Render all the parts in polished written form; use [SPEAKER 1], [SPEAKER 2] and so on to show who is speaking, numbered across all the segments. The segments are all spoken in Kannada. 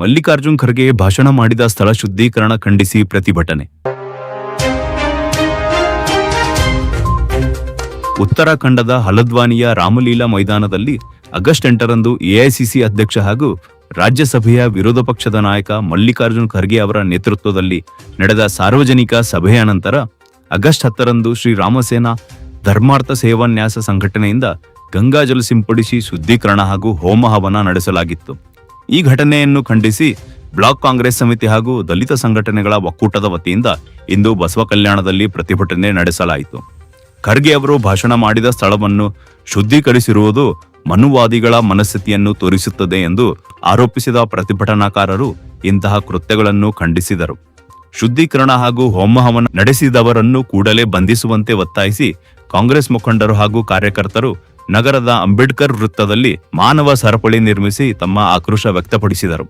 [SPEAKER 1] ಮಲ್ಲಿಕಾರ್ಜುನ್ ಖರ್ಗೆ ಭಾಷಣ ಮಾಡಿದ ಸ್ಥಳ ಶುದ್ಧೀಕರಣ ಖಂಡಿಸಿ ಪ್ರತಿಭಟನೆ. ಉತ್ತರಾಖಂಡದ ಹಲದ್ವಾನಿಯ ರಾಮಲೀಲಾ ಮೈದಾನದಲ್ಲಿ ಆಗಸ್ಟ್ 8ರಂದು ಎಐಸಿಸಿ ಅಧ್ಯಕ್ಷ ಹಾಗೂ ರಾಜ್ಯಸಭೆಯ ವಿರೋಧ ಪಕ್ಷದ ನಾಯಕ ಮಲ್ಲಿಕಾರ್ಜುನ್ ಖರ್ಗೆ ಅವರ ನೇತೃತ್ವದಲ್ಲಿ ನಡೆದ ಸಾರ್ವಜನಿಕ ಸಭೆಯ ನಂತರ ಆಗಸ್ಟ್ 10ರಂದು ಶ್ರೀರಾಮಸೇನಾ ಧರ್ಮಾರ್ಥ ಸೇವಾನ್ಯಾಸ ಸಂಘಟನೆಯಿಂದ ಗಂಗಾಜಲ ಸಿಂಪಡಿಸಿ ಶುದ್ಧೀಕರಣ ಹಾಗೂ ಹೋಮ ಹವನ ನಡೆಸಲಾಗಿತ್ತು. ಈ ಘಟನೆಯನ್ನು ಖಂಡಿಸಿ ಬ್ಲಾಕ್ ಕಾಂಗ್ರೆಸ್ ಸಮಿತಿ ಹಾಗೂ ದಲಿತ ಸಂಘಟನೆಗಳ ಒಕ್ಕೂಟದ ವತಿಯಿಂದ ಇಂದು ಬಸವಕಲ್ಯಾಣದಲ್ಲಿ ಪ್ರತಿಭಟನೆ ನಡೆಸಲಾಯಿತು. ಖರ್ಗೆ ಅವರು ಭಾಷಣ ಮಾಡಿದ ಸ್ಥಳವನ್ನು ಶುದ್ಧೀಕರಿಸಿರುವುದು ಮನುವಾದಿಗಳ ಮನಸ್ಥಿತಿಯನ್ನು ತೋರಿಸುತ್ತದೆ ಎಂದು ಆರೋಪಿಸಿದ ಪ್ರತಿಭಟನಾಕಾರರು ಇಂತಹ ಕೃತ್ಯಗಳನ್ನು ಖಂಡಿಸಿದರು. ಶುದ್ಧೀಕರಣ ಹಾಗೂ ಹೋಮಹವನ ನಡೆಸಿದವರನ್ನು ಕೂಡಲೇ ಬಂಧಿಸುವಂತೆ ಒತ್ತಾಯಿಸಿ ಕಾಂಗ್ರೆಸ್ ಮುಖಂಡರು ಹಾಗೂ ಕಾರ್ಯಕರ್ತರು ನಗರದ ಅಂಬೇಡ್ಕರ್ ವೃತ್ತದಲ್ಲಿ ಮಾನವ ಸರಪಳಿ ನಿರ್ಮಿಸಿ ತಮ್ಮ ಆಕ್ರೋಶ ವ್ಯಕ್ತಪಡಿಸಿದರು.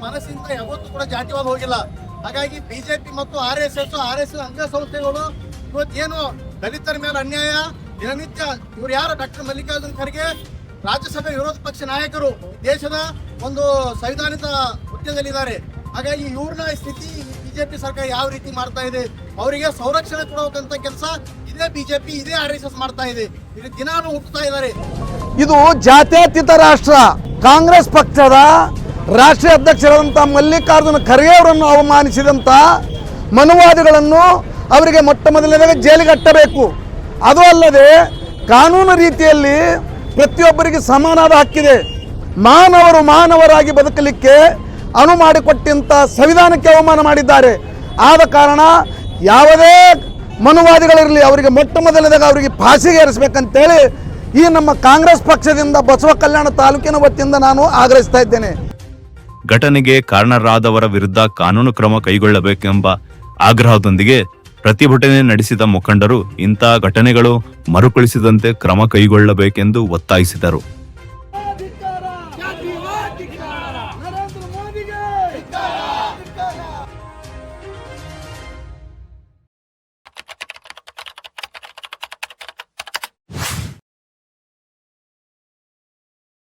[SPEAKER 2] ಮನಸ್ಸಿಂದ ಯಾವತ್ತೂ ಕೂಡ ಜಾತಿವಾದ ಹೋಗಿಲ್ಲ. ಹಾಗಾಗಿ ಬಿಜೆಪಿ ಮತ್ತು ಆರ್ಎಸ್ಎಸ್ ಅಂಗಸಂಸ್ಥೆಗಳು ಇವತ್ತೇನು ದಲಿತರ ಮೇಲೆ ಅನ್ಯಾಯ ದಿನನಿತ್ಯ ಇವರು ಯಾರು ಡಾಕ್ಟರ್ ಮಲ್ಲಿಕಾರ್ಜುನ್ ಖರ್ಗೆ ರಾಜ್ಯಸಭೆ ವಿರೋಧ ಪಕ್ಷ ನಾಯಕರು ದೇಶದ ಒಂದು ಸಂವಿಧಾನಿಕ ಹುದ್ದೆಯಲ್ಲಿದ್ದಾರೆ. ಹಾಗಾಗಿ ಇವ್ರನ್ನ ಸ್ಥಿತಿ ಬಿಜೆಪಿ ಸರ್ಕಾರ ಯಾವ ರೀತಿ ಮಾಡ್ತಾ ಇದೆ, ಅವರಿಗೆ ಸಂರಕ್ಷಣೆ ಕೊಡಬೇಕಂತ ಕೆಲಸ ಇದೇ ಬಿಜೆಪಿ ಇದೇ ಆರ್ಎಸ್ಎಸ್ ಮಾಡ್ತಾ ಇದೆ. ಇದು ದಿನಾನು ಹುಟ್ಟುತ್ತಾ ಇದ್ದಾರೆ.
[SPEAKER 3] ಇದು ಜಾತ್ಯತೀತ ರಾಷ್ಟ್ರ. ಕಾಂಗ್ರೆಸ್ ಪಕ್ಷದ ರಾಷ್ಟ್ರೀಯ ಅಧ್ಯಕ್ಷರಾದಂಥ ಮಲ್ಲಿಕಾರ್ಜುನ ಖರ್ಗೆ ಅವರನ್ನು ಅವಮಾನಿಸಿದಂಥ ಮನುವಾದಿಗಳನ್ನು ಅವರಿಗೆ ಮೊಟ್ಟ ಮೊದಲನೇದಾಗಿ ಜೈಲಿಗೆ ಅಟ್ಟಬೇಕು. ಅದು ಅಲ್ಲದೆ ಕಾನೂನು ರೀತಿಯಲ್ಲಿ ಪ್ರತಿಯೊಬ್ಬರಿಗೆ ಸಮಾನವಾದ ಹಕ್ಕಿದೆ. ಮಾನವರು ಮಾನವರಾಗಿ ಬದುಕಲಿಕ್ಕೆ ಅನು ಮಾಡಿಕೊಟ್ಟಂಥ ಸಂವಿಧಾನಕ್ಕೆ ಅವಮಾನ ಮಾಡಿದ್ದಾರೆ. ಆದ ಕಾರಣ ಯಾವುದೇ ಮನುವಾದಿಗಳಿರಲಿ ಅವರಿಗೆ ಮೊಟ್ಟ ಮೊದಲನೇದಾಗಿ ಅವರಿಗೆ ಫಾಸಿಗೆ ಏರಿಸಬೇಕಂತೇಳಿ ಈ ನಮ್ಮ ಕಾಂಗ್ರೆಸ್ ಪಕ್ಷದಿಂದ ಬಸವ ಕಲ್ಯಾಣ ತಾಲೂಕಿನ ವತಿಯಿಂದ ನಾನು ಆಗ್ರಹಿಸ್ತಾ ಇದ್ದೇನೆ.
[SPEAKER 1] ಘಟನೆಗೆ ಕಾರಣರಾದವರ ವಿರುದ್ಧ ಕಾನೂನು ಕ್ರಮ ಕೈಗೊಳ್ಳಬೇಕೆಂಬ ಆಗ್ರಹದೊಂದಿಗೆ ಪ್ರತಿಭಟನೆ ನಡೆಸಿದ ಮುಖಂಡರು ಇಂತಹ ಘಟನೆಗಳು ಮರುಕಳಿಸದಂತೆ ಕ್ರಮ ಕೈಗೊಳ್ಳಬೇಕೆಂದು ಒತ್ತಾಯಿಸಿದರು.